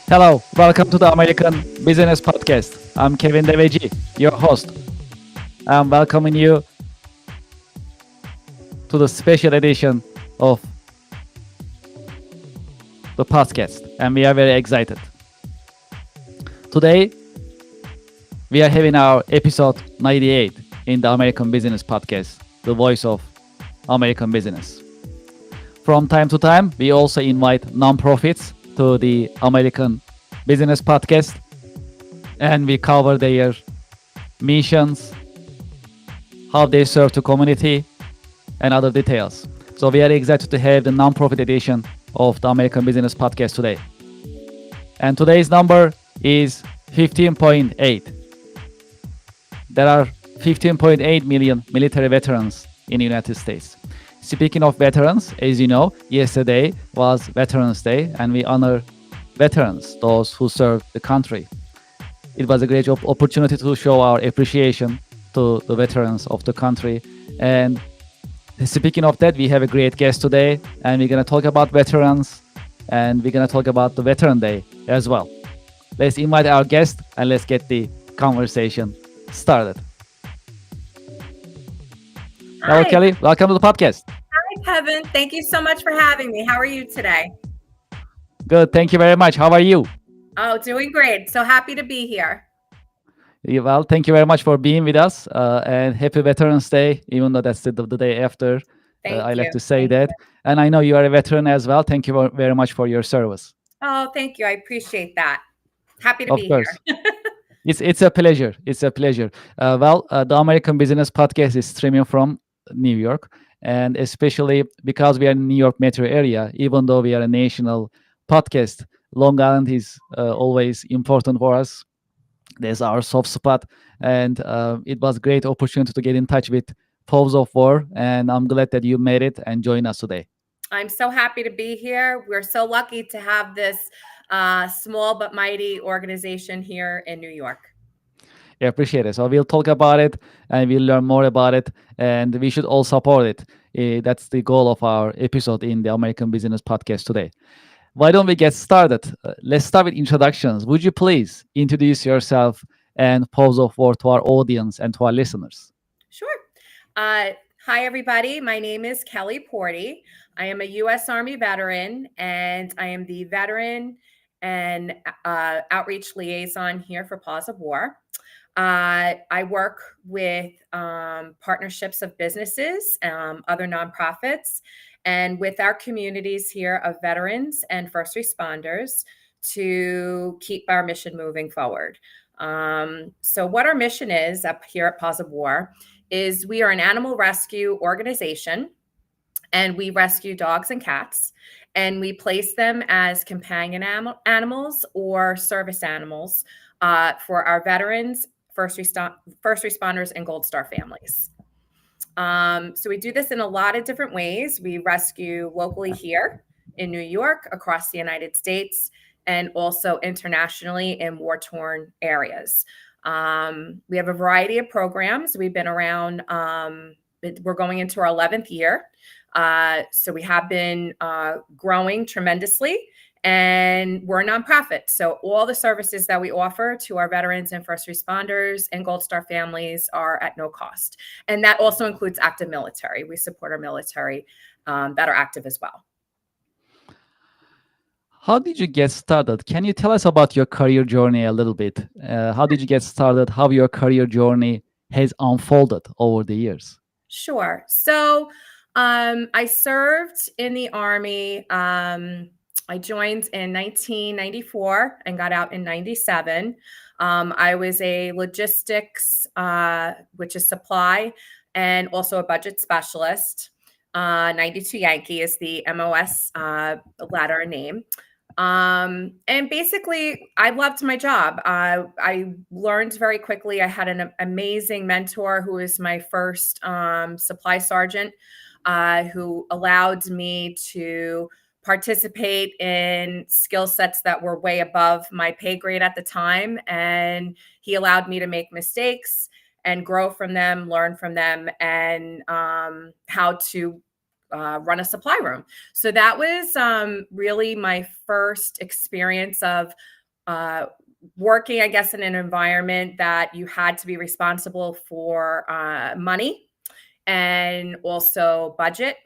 Hello, welcome to the American Business Podcast. I'm Kevin Deveci, your host. I'm welcoming you to the special edition of the podcast, and we are very excited. Today, we are having our episode 98 in the American Business Podcast, the voice of American business. From time to time, we also invite nonprofits to the American Business Podcast, and we cover their missions, how they serve the community, and other details. So we are excited to have the nonprofit edition of the American Business Podcast today. And today's number is 15.8. There are 15.8 million military veterans in the United States. Speaking of veterans, as you know, yesterday was Veterans Day, and we honor veterans, those who serve the country. It was a great opportunity to show our appreciation to the veterans of the country. And speaking of that, we have a great guest today, and we're going to talk about veterans, and we're going to talk about the Veteran Day as well. Let's invite our guest, and let's get the conversation started. Hello, Hi. Kelly. Welcome to the podcast. Hi, Kevin. Thank you so much for having me. How are you today? Good. Thank you very much. How are you? Oh, doing great. So happy to be here. Well, thank you very much for being with us, and happy Veterans Day, even though that's the day after. Thank I like you. to say Thank that. you. And I know you are a veteran as well. Thank you very much for your service. Oh, thank you. I appreciate that. Happy to Of be course. here. It's a pleasure. It's a pleasure. The American Business Podcast is streaming from New York, and especially because we are in New York metro area, even though we are a national podcast, Long Island is always important for us. There's our soft spot, and it was great opportunity to get in touch with Foes of War, and I'm glad that you made it and join us today. I'm so happy to be here. We're so lucky to have this small but mighty organization here in New York. I appreciate it. So we'll talk about it and we'll learn more about it, and we should all support it. That's the goal of our episode in the American Business Podcast today. Why don't we get started? Let's start with introductions. Would you please introduce yourself and Pose of War to our audience and to our listeners? Sure. Hi, everybody. My name is Kelly Porty. I am a U.S. Army veteran, and I am the veteran and outreach liaison here for Paws of War. I work with partnerships of businesses, other nonprofits, and with our communities here of veterans and first responders to keep our mission moving forward. So, what our mission is up here at Paws of War is we are an animal rescue organization, and we rescue dogs and cats, and we place them as companion animals or service animals for our veterans, first responders, and Gold Star families. So we do this in a lot of different ways. We rescue locally here in New York, across the United States, and also internationally in war-torn areas. We have a variety of programs. We've been around, we're going into our 11th year. So we have been growing tremendously, and we're a nonprofit. So all the services that we offer to our veterans and first responders and Gold Star families are at no cost. And that also includes active military. We support our military that are active as well. How did you get started? Can you tell us about your career journey a little bit? How did you get started? How your career journey has unfolded over the years? Sure. So I served in the Army. I joined in 1994 and got out in 97. I was a logistics, which is supply, and also a budget specialist. 92 Yankee is the MOS letter name. And basically, I loved my job. I learned very quickly. I had an amazing mentor who was my first supply sergeant, who allowed me to participate in skill sets that were way above my pay grade at the time. And he allowed me to make mistakes and grow from them, learn from them, and how to run a supply room. So that was really my first experience of uh, working, I guess, in an environment that you had to be responsible for money and also budget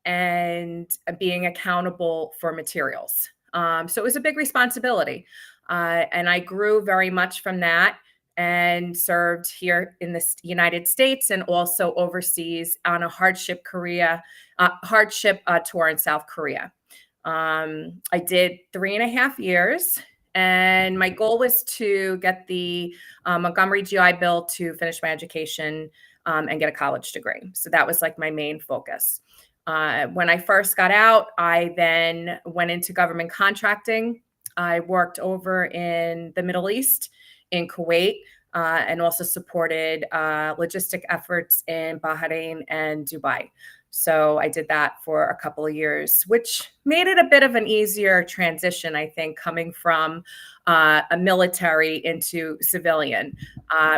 and being accountable for materials. So it was a big responsibility. And I grew very much from that and served here in the United States and also overseas on a hardship tour in South Korea. I did 3.5 years, and my goal was to get the Montgomery GI Bill to finish my education and get a college degree. So that was like my main focus. When I first got out, I then went into government contracting. I worked over in the Middle East, in Kuwait, and also supported logistic efforts in Bahrain and Dubai. So I did that for a couple of years, which made it a bit of an easier transition, I think, coming from a military into civilian.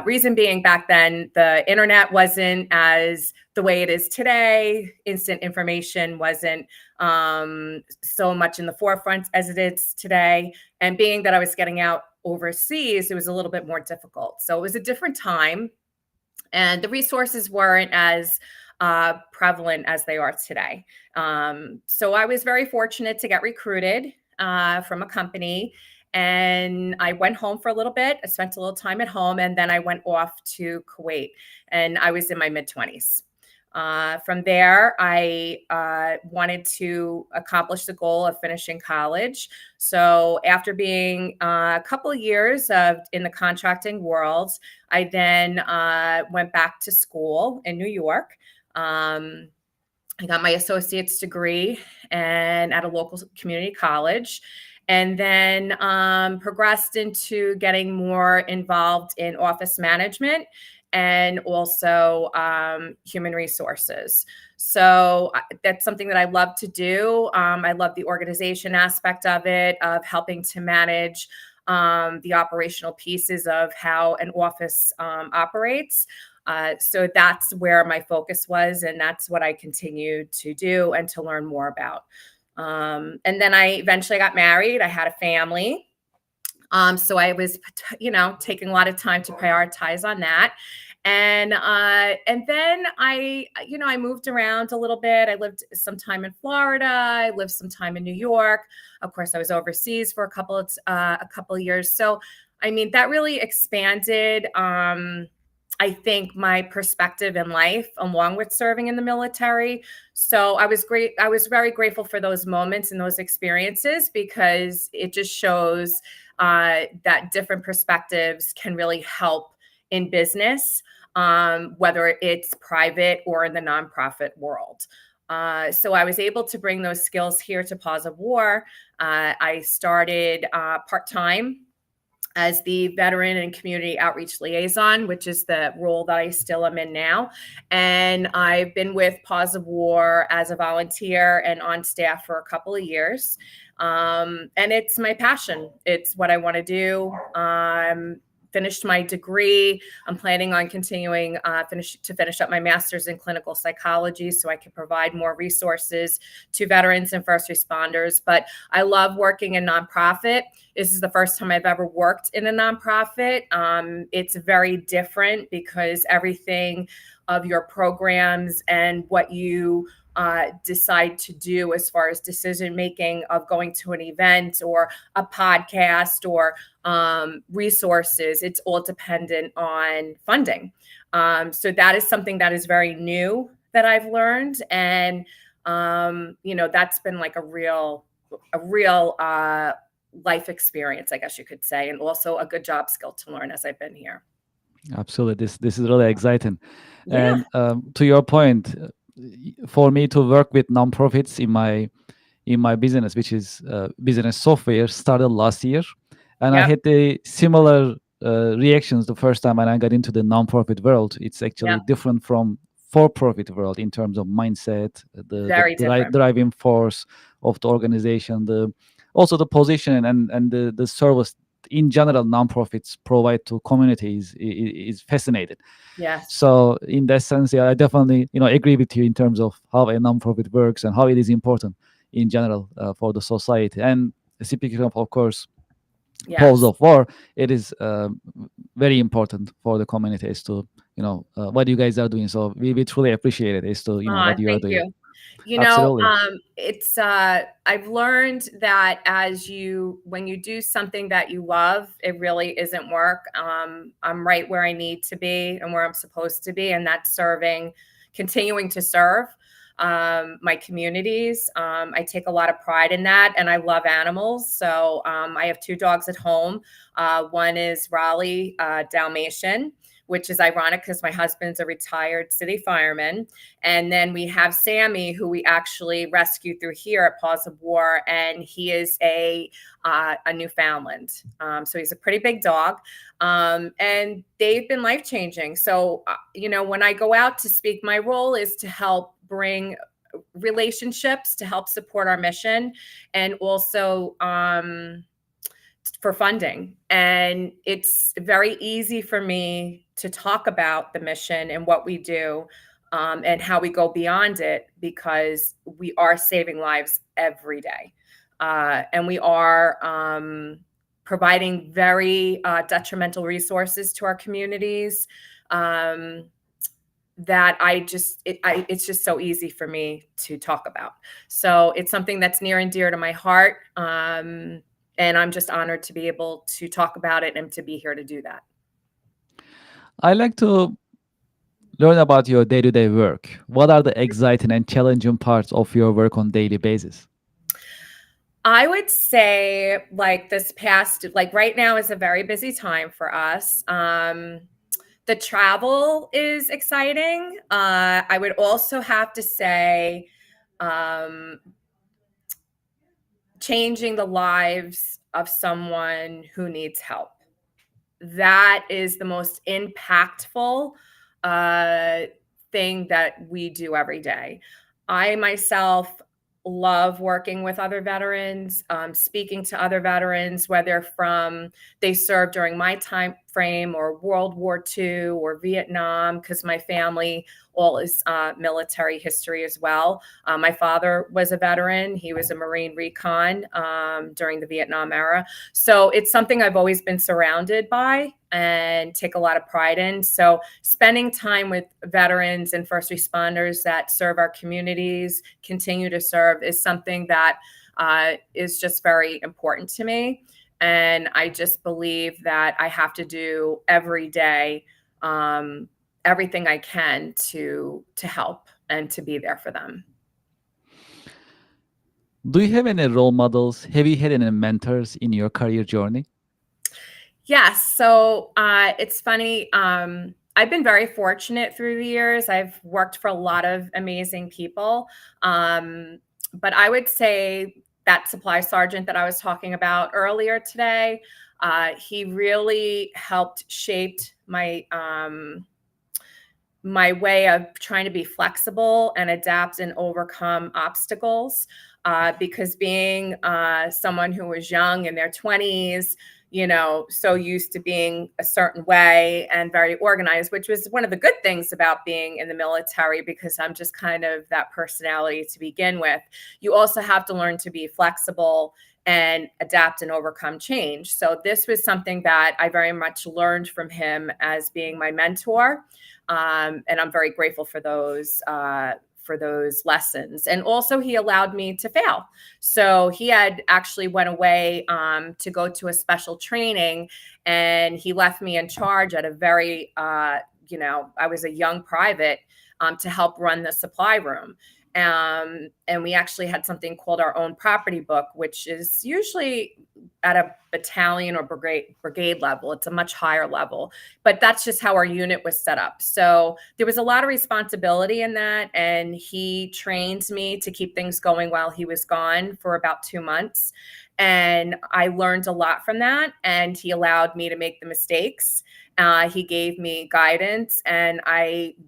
Reason being, back then, the internet wasn't as the way it is today. Instant information wasn't so much in the forefront as it is today. And being that I was getting out overseas, it was a little bit more difficult. So it was a different time, and the resources weren't as prevalent as they are today. So I was very fortunate to get recruited from a company, and I went home for a little bit. I spent a little time at home, and then I went off to Kuwait, and I was in my mid-20s. From there, I wanted to accomplish the goal of finishing college. So after being a couple of years in the contracting world, I then went back to school in New York. I got my associate's degree and at a local community college, and then progressed into getting more involved in office management and also human resources. So that's something that I love to do. I love the organization aspect of it, of helping to manage the operational pieces of how an office operates. So that's where my focus was, and that's what I continued to do and to learn more about. And then I eventually got married. I had a family. So I was, taking a lot of time to prioritize on that. And then I moved around a little bit. I lived some time in Florida. I lived some time in New York. Of course, I was overseas for a couple of years. So, I mean, that really expanded, I think, my perspective in life, along with serving in the military. So I was very grateful for those moments and those experiences, because it just shows that different perspectives can really help in business, whether it's private or in the nonprofit world. So I was able to bring those skills here to Paws of War. I started part-time as the Veteran and Community Outreach Liaison, which is the role that I still am in now. And I've been with Paws of War as a volunteer and on staff for a couple of years. And it's my passion. It's what I want to do. Finished my degree. I'm planning on continuing to finish up my master's in clinical psychology, so I can provide more resources to veterans and first responders. But I love working in nonprofit. This is the first time I've ever worked in a nonprofit. It's very different, because everything of your programs and what you decide to do as far as decision making of going to an event or a podcast or resources, it's all dependent on funding. So that is something that is very new that I've learned, and that's been like a real life experience, I guess you could say, and also a good job skill to learn as I've been here. Absolutely, this is really exciting. Yeah. And to your point, for me to work with nonprofits in my business, which is business software, started last year, and I Yep. had the similar reactions the first time when I got into the nonprofit world. It's actually Yep. different from for-profit world in terms of mindset, Very different. driving force of the organization, also the position and the service in general nonprofits provide to communities is fascinating. Yes. So in that sense, yeah, I definitely agree with you in terms of how a nonprofit works and how it is important in general for the society. And speaking of course, pause Yes. of war, it is very important for the communities to, what you guys are doing. So we truly appreciate it as to, what you are Thank doing. you. Absolutely. It's I've learned that when you do something that you love, it really isn't work. I'm right where I need to be and where I'm supposed to be, and that's continuing to serve my communities. I take a lot of pride in that, and I love animals. So I have two dogs at home. One is Raleigh Dalmatian, which is ironic because my husband's a retired city fireman. And then we have Sammy, who we actually rescued through here at Paws of War, and he is a Newfoundland. So he's a pretty big dog, and they've been life changing. So when I go out to speak, my role is to help bring relationships to help support our mission, and also for funding. And it's very easy for me to talk about the mission and what we do, and how we go beyond it, because we are saving lives every day. And we are providing very detrimental resources to our communities, that it's just so easy for me to talk about. So it's something that's near and dear to my heart. And I'm just honored to be able to talk about it and to be here to do that. I like to learn about your day-to-day work. What are the exciting and challenging parts of your work on daily basis? I would say, like right now is a very busy time for us. The travel is exciting. I would also have to say, um, changing the lives of someone who needs help. That is the most impactful uh, thing that we do every day. I myself love working with other veterans, speaking to other veterans, whether from they served during my time frame or World War II or Vietnam, because my family all is military history as well. My father was a veteran. He was a Marine recon during the Vietnam era. So it's something I've always been surrounded by and take a lot of pride in. So spending time with veterans and first responders that serve our communities, continue to serve, is something that is just very important to me. And I just believe that I have to do every day everything I can to help and to be there for them. Do you have any role models? Have you had any mentors in your career journey? Yes. So it's funny. I've been very fortunate through the years. I've worked for a lot of amazing people. But I would say that supply sergeant that I was talking about earlier today, he really helped shaped my way of trying to be flexible and adapt and overcome obstacles. Because being someone who was young in their 20s, so used to being a certain way and very organized, which was one of the good things about being in the military, because I'm just kind of that personality to begin with. You also have to learn to be flexible and adapt and overcome change. So this was something that I very much learned from him as being my mentor. And I'm very grateful for those lessons. And also, he allowed me to fail. So he had actually went away to go to a special training, and he left me in charge at a very, I was a young private, to help run the supply room. And we actually had something called our own property book, which is usually at a battalion or brigade level. It's a much higher level, but that's just how our unit was set up. So there was a lot of responsibility in that. And he trained me to keep things going while he was gone for about 2 months. And I learned a lot from that. And he allowed me to make the mistakes. He gave me guidance, and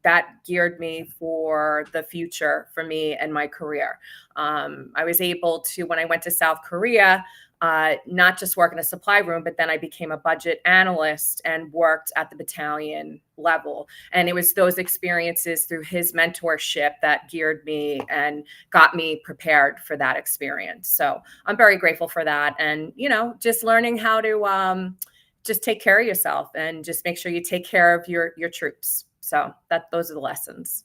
that geared me for the future for me and my career. I was able to, when I went to South Korea, not just work in a supply room, but then I became a budget analyst and worked at the battalion level. And it was those experiences through his mentorship that geared me and got me prepared for that experience. So I'm very grateful for that. And, just learning how to just take care of yourself and just make sure you take care of your troops. So those are the lessons.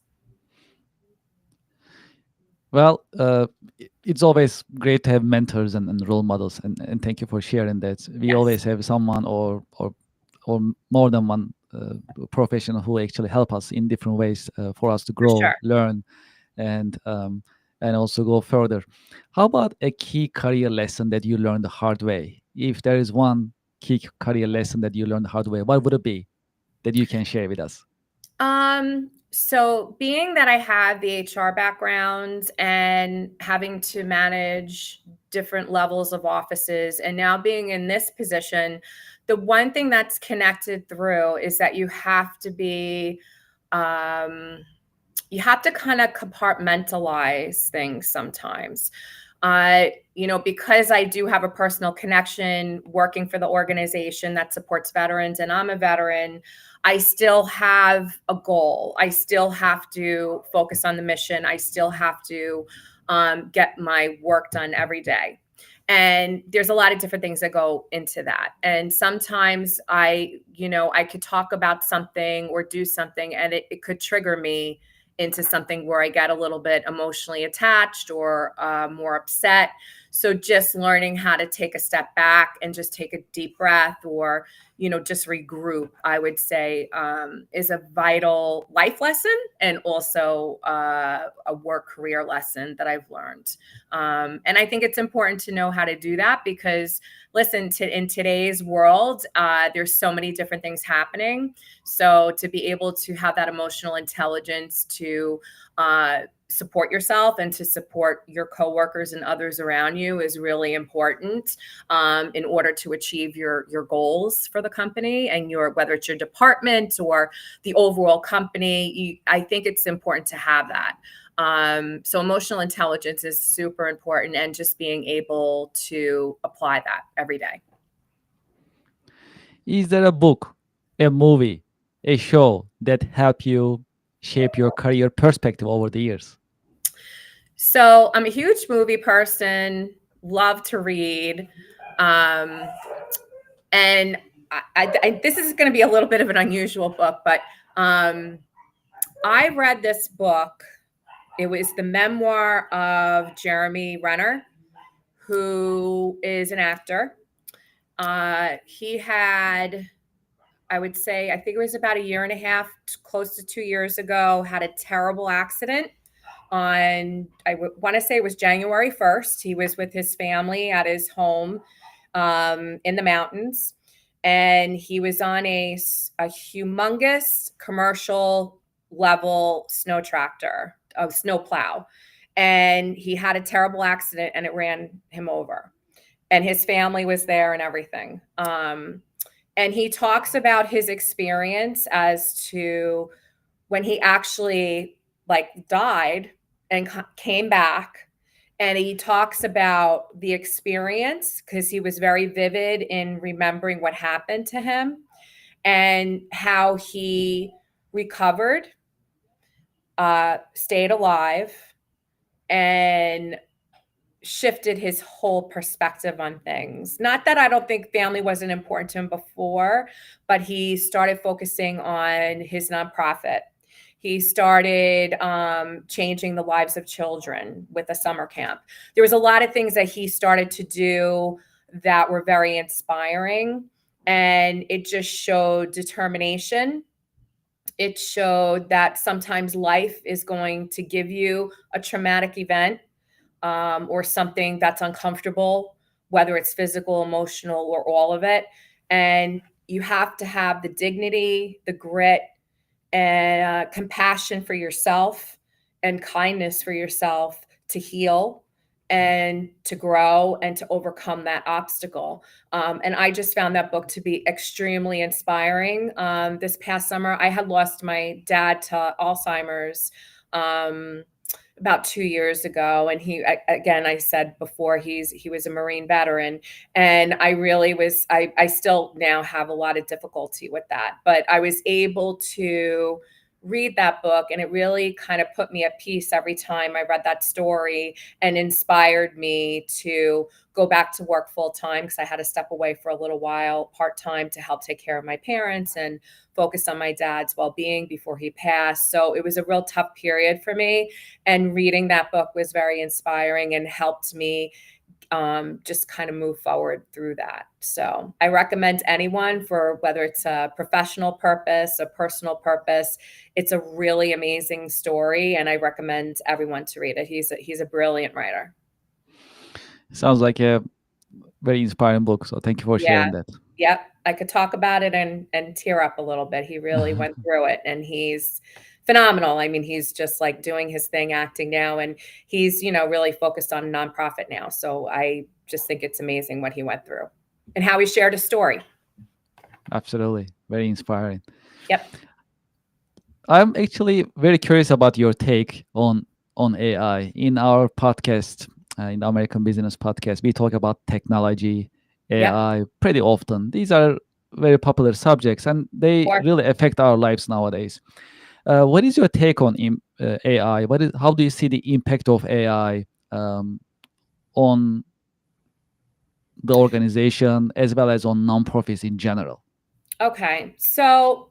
Well, it's always great to have mentors and role models, and thank you for sharing that. We Yes. always have someone or more than one professional who actually help us in different ways for us to For grow, sure. learn, and also go further. How about a key career lesson that you learned the hard way? If there is one key career lesson that you learned the hard way, what would it be that you can share with us? So being that I have the HR background and having to manage different levels of offices and now being in this position, the one thing that's connected through is that um, you have to kind of compartmentalize things sometimes. Because I do have a personal connection working for the organization that supports veterans and I'm a veteran, I still have a goal. I still have to focus on the mission. I still have to get my work done every day. And there's a lot of different things that go into that. And sometimes I could talk about something or do something and it could trigger me into something where I get a little bit emotionally attached or more upset. So just learning how to take a step back and just take a deep breath or, just regroup, I would say is a vital life lesson and also a work career lesson that I've learned. And I think it's important to know how to do that because listen, in today's world, there's so many different things happening. So to be able to have that emotional intelligence to support yourself and to support your coworkers and others around you is really important in order to achieve your goals for the company and whether it's your department or the overall company. I think it's important to have that. So emotional intelligence is super important and just being able to apply that every day. Is there a book, a movie, a show that help you shape your career perspective over the years? So I'm a huge movie person, love to read. Um, and this is going to be a little bit of an unusual book, but I read this book. It was the memoir of Jeremy Renner, who is an actor. He had, I would say, I think it was about a year and a half, close to 2 years ago, had a terrible accident on, want to say it was January 1st. He was with his family at his home in the mountains. And he was on a humongous commercial level snow tractor, a snow plow. And he had a terrible accident and it ran him over. And his family was there and everything. And he talks about his experience as to when he actually died and came back. And he talks about the experience because he was very vivid in remembering what happened to him and how he recovered, stayed alive, and shifted his whole perspective on things. Not that I don't think family wasn't important to him before, but he started focusing on his nonprofit. He started changing the lives of children with a summer camp. There was a lot of things that he started to do that were very inspiring, and it just showed determination. It showed that sometimes life is going to give you a traumatic event or something that's uncomfortable, whether it's physical, emotional, or all of it. And you have to have the dignity, the grit, and compassion for yourself and kindness for yourself to heal and to grow and to overcome that obstacle. And I just found that book to be extremely inspiring. This past summer, I had lost my dad to Alzheimer's about 2 years ago, and again, I said before, he was a Marine veteran, and I really was I still now have a lot of difficulty with that, but I was able to read that book, and it really kind of put me at peace every time I read that story, and inspired me to go back to work full time, because I had to step away for a little while part time to help take care of my parents and focus on my dad's well-being before he passed. So it was a real tough period for me, and reading that book was very inspiring and helped me just kind of move forward through that. So I recommend anyone, for whether it's a professional purpose, a personal purpose. It's a really amazing story, and I recommend everyone to read it. He's a brilliant writer. Sounds like a very inspiring book. So thank you for Yeah. sharing that. Yep. I could talk about it and tear up a little bit. He really went through it, and he's phenomenal. I mean, he's just like doing his thing, acting now, and he's, really focused on nonprofit now. So I just think it's amazing what he went through and how he shared his story. Absolutely. Very inspiring. Yep. I'm actually very curious about your take on AI. In our podcast, in the American Business Podcast, we talk about technology, Yep. AI pretty often. These are very popular subjects, and they Or really affect our lives nowadays. What is your take on AI? How do you see the impact of AI on the organization as well as on nonprofits in general? Okay. So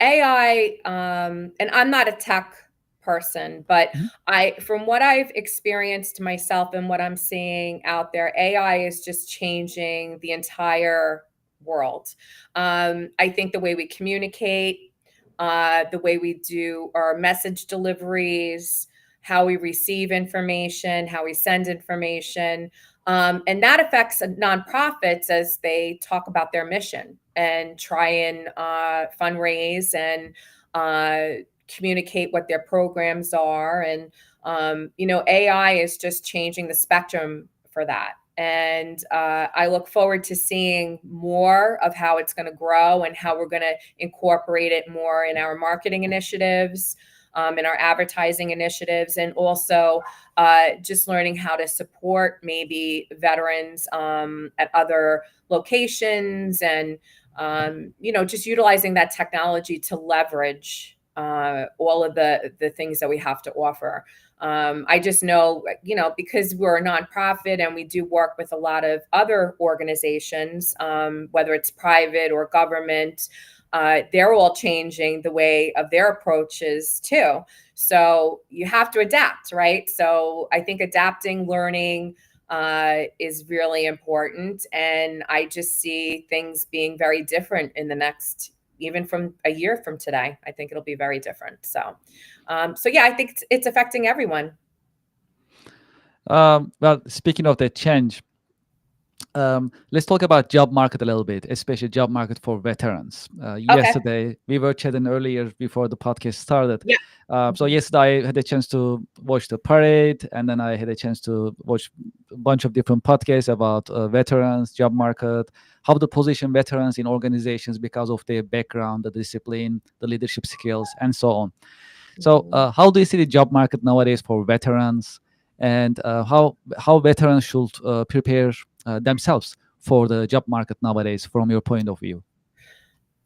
AI, and I'm not a tech person, but Mhm. from what I've experienced myself and what I'm seeing out there, AI is just changing the entire world. I think the way we communicate, the way we do our message deliveries, how we receive information, how we send information, and that affects nonprofits as they talk about their mission and try and fundraise and communicate what their programs are. And, AI is just changing the spectrum for that. And I look forward to seeing more of how it's going to grow and how we're going to incorporate it more in our marketing initiatives, in our advertising initiatives, and also just learning how to support maybe veterans at other locations, and just utilizing that technology to leverage all of the things that we have to offer. I just know, because we're a nonprofit and we do work with a lot of other organizations, whether it's private or government, they're all changing the way of their approaches too. So you have to adapt, right? So I think adapting, learning, is really important. And I just see things being very different in the next, even from a year from today. I think it'll be very different. So, yeah, I think it's affecting everyone. Well, speaking of that change, let's talk about job market a little bit, especially job market for veterans. Okay. Yesterday, we were chatting earlier before the podcast started. Yeah. So yesterday, I had a chance to watch the parade, and then I had a chance to watch a bunch of different podcasts about veterans, job market, how to position veterans in organizations because of their background, the discipline, the leadership skills, and so on. So, how do you see the job market nowadays for veterans, and how veterans should prepare themselves for the job market nowadays, from your point of view?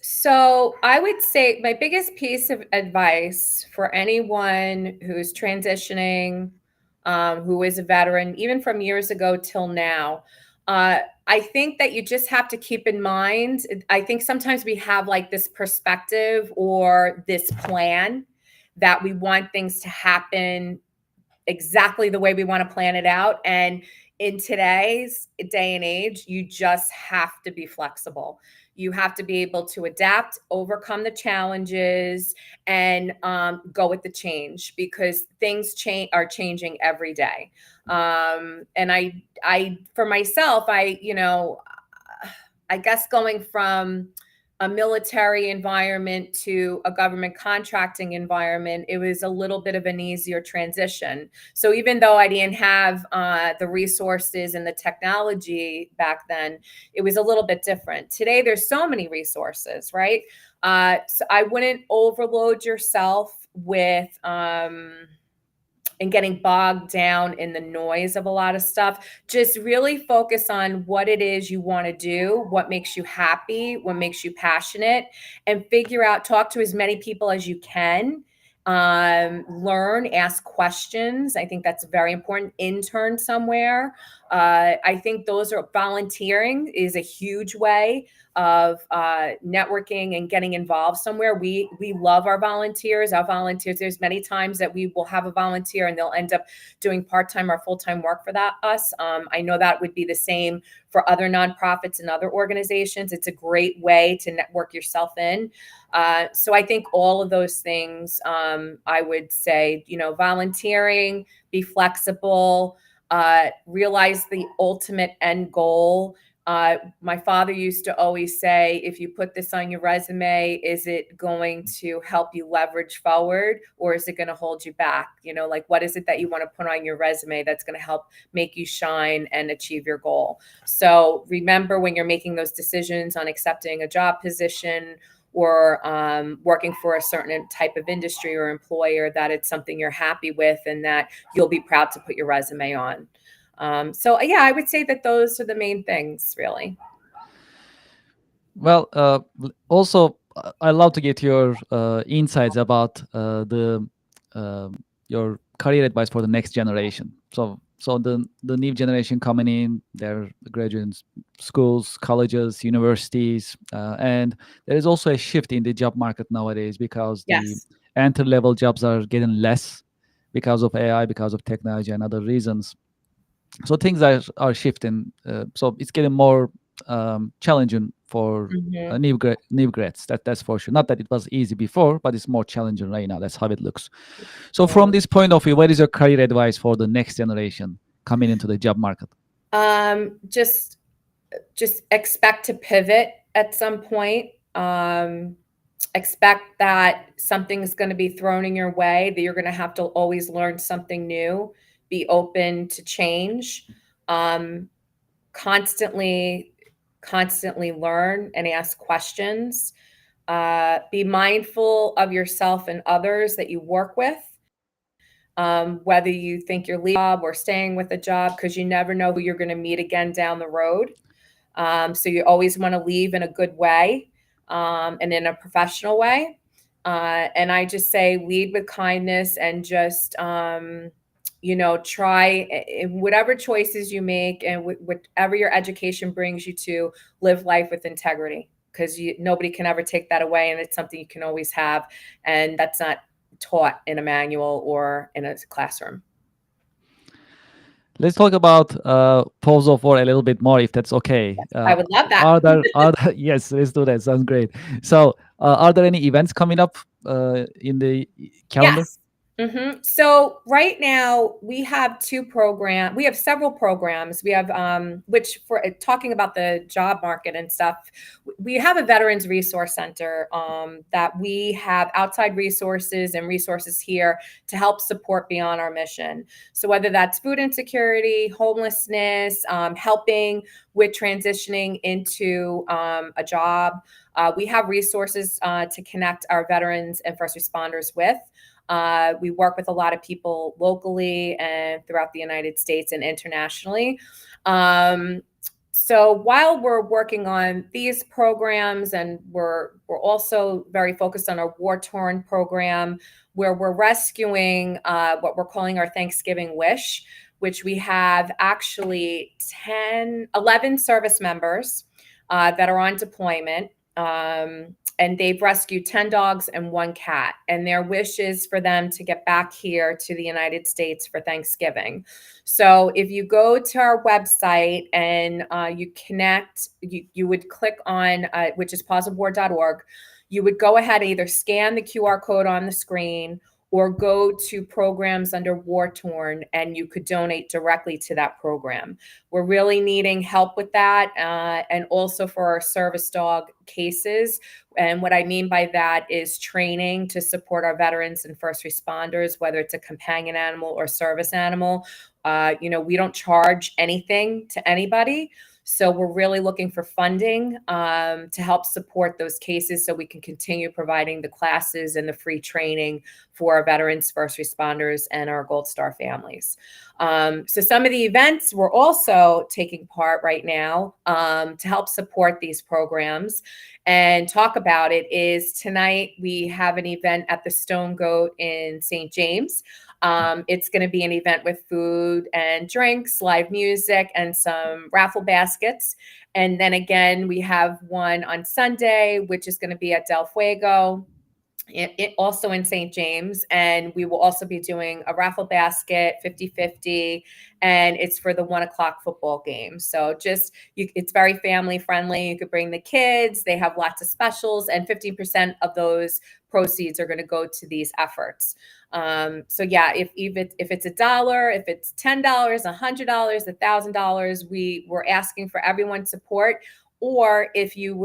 So I would say my biggest piece of advice for anyone who's transitioning, who is a veteran, even from years ago till now, I think that you just have to keep in mind. I think sometimes we have like this perspective or this plan that we want things to happen exactly the way we want to plan it out. And in today's day and age, you just have to be flexible. You have to be able to adapt, overcome the challenges, and go with the change, because things are changing every day. And for myself, I guess going from a military environment to a government contracting environment, it was a little bit of an easier transition. So even though I didn't have the resources and the technology back then, it was a little bit different. Today, there's so many resources, right? So I wouldn't overload yourself with and getting bogged down in the noise of a lot of stuff. Just really focus on what it is you want to do, what makes you happy, what makes you passionate, and figure out, talk to as many people as you can. Learn, ask questions. I think that's very important. Intern somewhere. I think those are, volunteering is a huge way of networking and getting involved somewhere. We love our volunteers. Our volunteers, there's many times that we will have a volunteer and they'll end up doing part-time or full-time work for us. I know that would be the same for other nonprofits and other organizations. It's a great way to network yourself in. So I think all of those things, I would say, volunteering, be flexible, realize the ultimate end goal. My father used to always say, if you put this on your resume, is it going to help you leverage forward, or is it going to hold you back? Like, what is it that you want to put on your resume that's going to help make you shine and achieve your goal? So remember, when you're making those decisions on accepting a job position or working for a certain type of industry or employer, that it's something you're happy with and that you'll be proud to put your resume on. So yeah, I would say that those are the main things, really. Well, also, I love to get your insights about your career advice for the next generation. So the new generation coming in, they're graduating schools, colleges, universities, and there is also a shift in the job market nowadays because the Yes. entry level jobs are getting less because of AI, because of technology, and other reasons. So things are shifting. So it's getting more challenging for Mhm. new grads. That's for sure. Not that it was easy before, but it's more challenging right now. That's how it looks. So from Yeah. this point of view, what is your career advice for the next generation coming into the job market? Just expect to pivot at some point. Expect that something's going to be thrown in your way, that you're going to have to always learn something new. Be open to change. Um, constantly, constantly learn and ask questions. Be mindful of yourself and others that you work with. Whether you think you're leaving a job or staying with a job, because you never know who you're going to meet again down the road. So you always want to leave in a good way, and in a professional way. And I just say, lead with kindness and just, try in whatever choices you make and whatever your education brings you to, live life with integrity, because nobody can ever take that away. And it's something you can always have. And that's not taught in a manual or in a classroom. Let's talk about Pose of War a little bit more, if that's okay. I would love that. Are there yes, let's do that. Sounds great. So, are there any events coming up in the calendar? Yes. So right now we have we have several programs. We have, which, for talking about the job market and stuff, we have a Veterans Resource Center, that we have outside resources and resources here to help support beyond our mission. So whether that's food insecurity, homelessness, helping with transitioning into a job, we have resources to connect our veterans and first responders with. We work with a lot of people locally and throughout the United States and internationally. So while we're working on these programs, and we're also very focused on our war torn program, where we're rescuing what we're calling our Thanksgiving Wish, which we have actually 11 service members that are on deployment. And they've rescued 10 dogs and 1 cat. And their wish is for them to get back here to the United States for Thanksgiving. So if you go to our website and you connect, you would click on, which is pauseofwar.org, you would go ahead and either scan the QR code on the screen or go to programs under War Torn, and you could donate directly to that program. We're really needing help with that, and also for our service dog cases. And what I mean by that is training to support our veterans and first responders, whether it's a companion animal or service animal. We don't charge anything to anybody. So we're really looking for funding to help support those cases so we can continue providing the classes and the free training for our veterans, first responders, and our Gold Star families. So some of the events we're also taking part right now to help support these programs and talk about it is tonight we have an event at the Stone Goat in St. James. It's going to be an event with food and drinks, live music, and some raffle baskets. And then again, we have one on Sunday, which is going to be at Del Fuego. It also in St. James, and we will also be doing a raffle basket 50-50, and it's for the 1 o'clock football game. So it's very family friendly. You could bring the kids. They have lots of specials, and 15% of those proceeds are going to go to these efforts. So yeah, if it's $1, if it's $10, $100, $1,000, we're asking for everyone's support. Or if you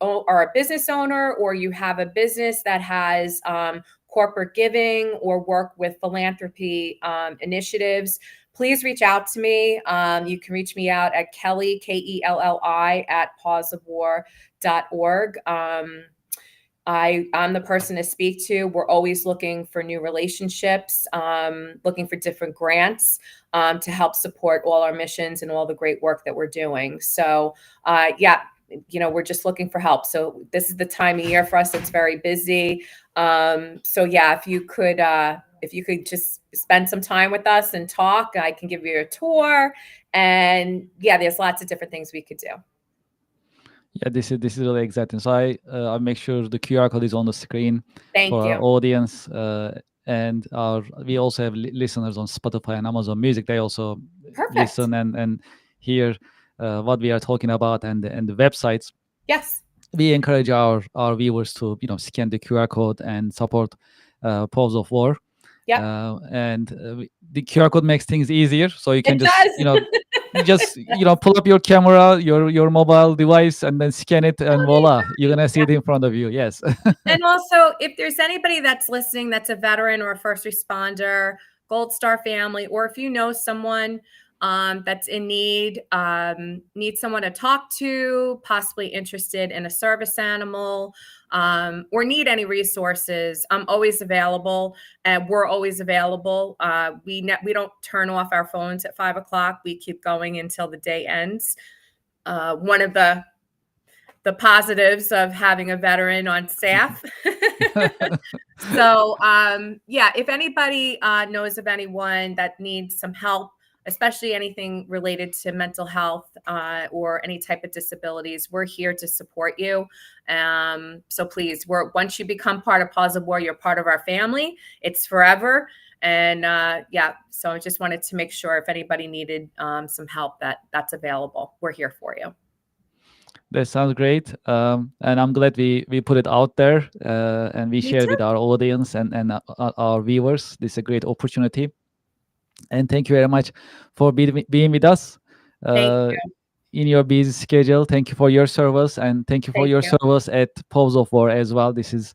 are a business owner or you have a business that has corporate giving or work with philanthropy initiatives, please reach out to me. You can reach me out at Kelly, Kelli, at pauseofwar.org. I'm the person to speak to. We're always looking for new relationships, looking for different grants to help support all our missions and all the great work that we're doing. So, yeah, we're just looking for help. So this is the time of year for us that's very busy. So yeah, if you could just spend some time with us and talk, I can give you a tour. And yeah, there's lots of different things we could do. Yeah, this is really exciting. So I make sure the QR code is on the screen Thank for you. our audience, and we also have listeners on Spotify and Amazon Music. They also Perfect. listen and hear what we are talking about and the websites. Yes. We encourage our viewers to scan the QR code and support Pause of War. Yeah. And the QR code makes things easier, so you can It just does. pull up your camera, your mobile device, and then scan it, and voila, you're gonna see it in front of you. Yes. And also, if there's anybody that's listening that's a veteran or a first responder, Gold Star family, or if you know someone that's in need, needs someone to talk to, possibly interested in a service animal, or need any resources, I'm always available, and we're always available. We don't turn off our phones at 5 o'clock. We keep going until the day ends. One of the positives of having a veteran on staff. So, yeah, if anybody knows of anyone that needs some help, especially anything related to mental health or any type of disabilities, we're here to support you. So please, once you become part of Pause of War, you're part of our family. It's forever. And yeah, so I just wanted to make sure if anybody needed some help, that's available. We're here for you. That sounds great, and I'm glad we put it out there, and we share with our audience and our viewers. This is a great opportunity, and thank you very much for being with us. Thank you. In your busy schedule, thank you for your service, and thank you for your service at Pause of War as well. This is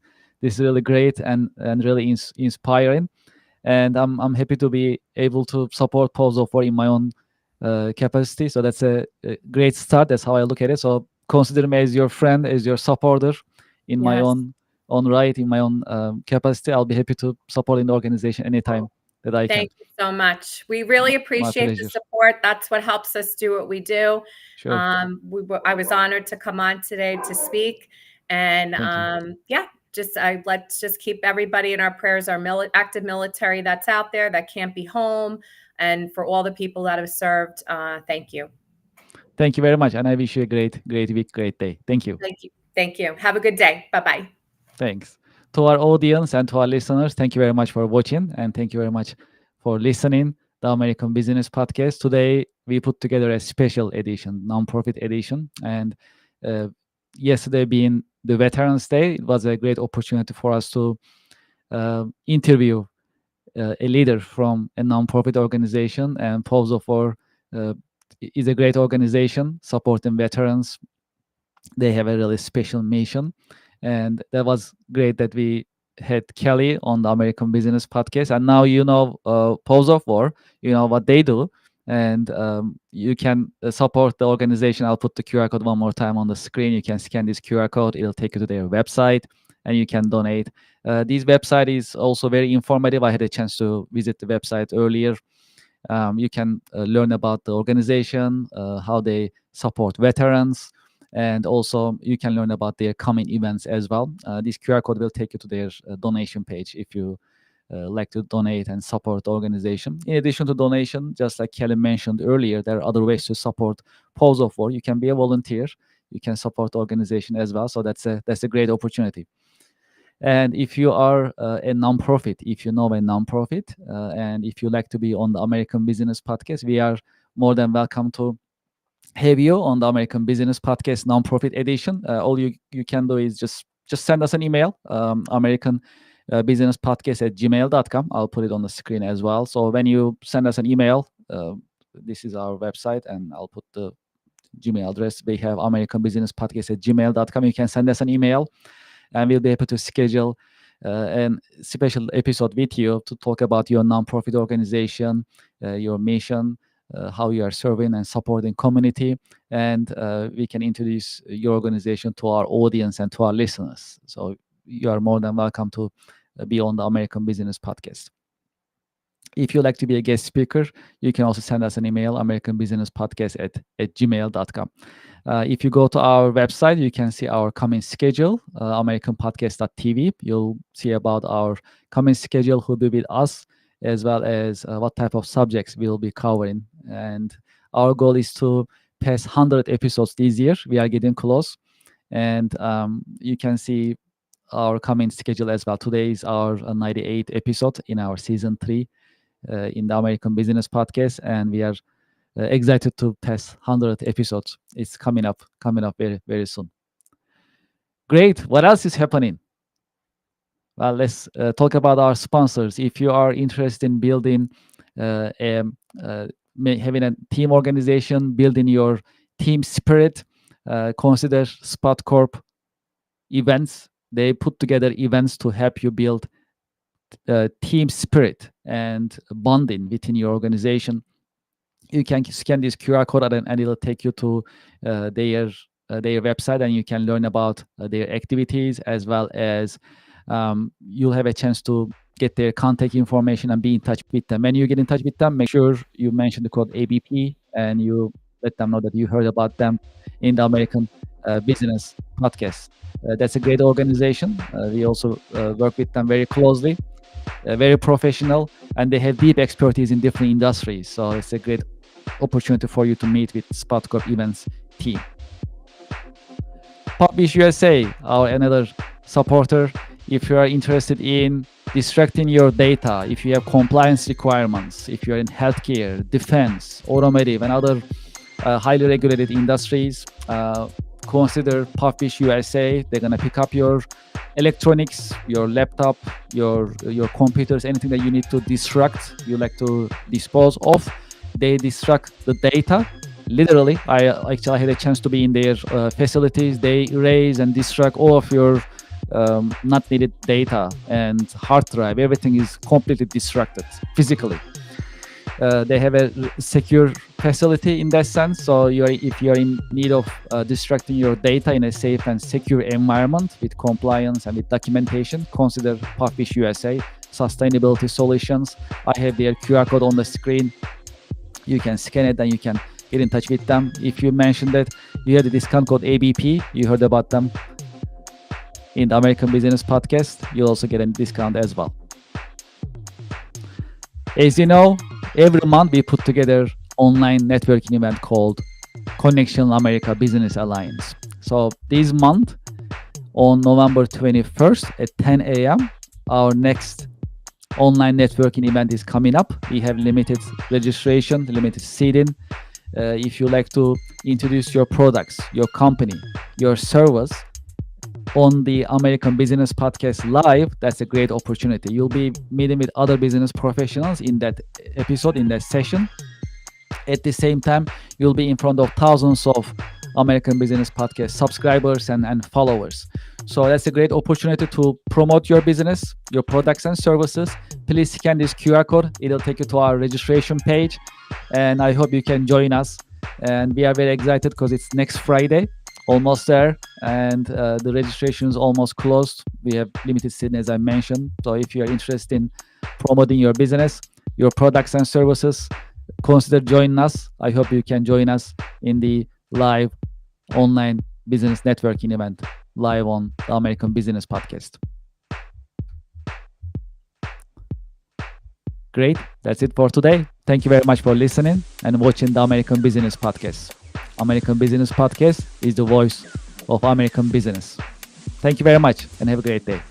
really great and really inspiring, and I'm happy to be able to support Pause of War in my own capacity. So that's a great start. That's how I look at it. So consider me as your friend, as your supporter in my own right, in my own capacity. I'll be happy to support in the organization anytime that I can. Thank you so much. We really appreciate the support. That's what helps us do what we do. Sure. I was honored to come on today to speak, and yeah, let's just keep everybody in our prayers, our active military that's out there that can't be home, and for all the people that have served. Thank you. Thank you very much, and I wish you a great week, great day. Thank you. Thank you. Have a good day. Bye-bye. Thanks. To our audience and to our listeners, thank you very much for watching, and thank you very much for listening the American Business Podcast. Today, we put together a special edition, nonprofit edition, and yesterday being the Veterans Day, it was a great opportunity for us to interview a leader from a nonprofit organization, and Pause of War is a great organization supporting veterans. They have a really special mission, and that was great that we had Kelly on the American Business Podcast. And now Pause of War, you know what they do, and you can support the organization. I'll put the QR code one more time on the screen. You can scan this QR code. It'll take you to their website, and you can donate. This website is also very informative. I had a chance to visit the website earlier. You can learn about the organization, how they support veterans, and also you can learn about their coming events as well. This QR code will take you to their donation page if you like to donate and support the organization. In addition to donation, just like Kelly mentioned earlier, there are other ways to support Pause of War. You can be a volunteer. You can support the organization as well. So that's a great opportunity. And if you are a nonprofit, if you know a nonprofit, and if you like to be on the American Business Podcast, we are more than welcome to have you on the American Business Podcast nonprofit edition. All you can do is just send us an email, American Business Podcast at gmail.com. I'll put it on the screen as well. So when you send us an email, this is our website, and I'll put the Gmail address. We have American Business Podcast at gmail.com. You can send us an email, and we'll be able to schedule a special episode with you to talk about your nonprofit organization, your mission, how you are serving and supporting community, and we can introduce your organization to our audience and to our listeners. So you are more than welcome to be on the American Business Podcast. If you'd like to be a guest speaker, you can also send us an email, americanbusinesspodcast at gmail.com. If you go to our website, you can see our coming schedule, americanpodcast.tv. You'll see about our coming schedule, who'll be with us, as well as what type of subjects we'll be covering. And our goal is to pass 100 episodes this year. We are getting close. And you can see our coming schedule as well. Today is our 98th episode in our season 3 in the American Business Podcast, and we are excited to pass 100 episodes. It's coming up very, very soon. Great. What else is happening? Well, let's talk about our sponsors. If you are interested in building, having a team organization, building your team spirit, consider Spot Corp events. They put together events to help you build team spirit and bonding within your organization. You can scan this QR code, and it'll take you to their website, and you can learn about their activities, as well as you'll have a chance to get their contact information and be in touch with them. When you get in touch with them, make sure you mention the code ABP, and you let them know that you heard about them in the American Business Podcast. That's a great organization. We also work with them very closely, very professional, and they have deep expertise in different industries. So it's a great opportunity for you to meet with Spot Corp Events team. Publish USA, our another supporter. If you are interested in distracting your data, if you have compliance requirements, if you're in healthcare, defense, automotive, and other highly regulated industries, consider Publish USA. They're gonna pick up your electronics, your laptop, your computers, anything that you need to distract, you like to dispose of. They distract the data. Literally, I actually had a chance to be in their facilities. They erase and distract all of your not needed data and hard drive. Everything is completely distracted physically. They have a secure facility in that sense. So if you're in need of distracting your data in a safe and secure environment with compliance and with documentation, consider Publish USA Sustainability Solutions. I have their QR code on the screen. You can scan it and you can get in touch with them. If you mentioned that you had the discount code ABP, you heard about them in the American Business Podcast, you'll also get a discount as well. As you know, every month we put together online networking event called Connection America Business Alliance. So this month, on November 21st at 10 a.m., our next online networking event is coming up. We have limited registration, limited seating. If you like to introduce your products, your company, your service on the American Business Podcast live, that's a great opportunity. You'll be meeting with other business professionals in that episode, in that session. At the same time, you'll be in front of thousands of American Business Podcast subscribers and followers. So that's a great opportunity to promote your business, your products and services. Please scan this QR code. It'll take you to our registration page. And I hope you can join us. And we are very excited because it's next Friday, almost there. And the registration is almost closed. We have limited seating, as I mentioned. So if you're interested in promoting your business, your products and services, consider joining us. I hope you can join us in the live online business networking event live on the American Business Podcast. Great. That's it for today. Thank you very much for listening and watching the American Business Podcast. American Business Podcast is the voice of American business. Thank you very much and have a great day.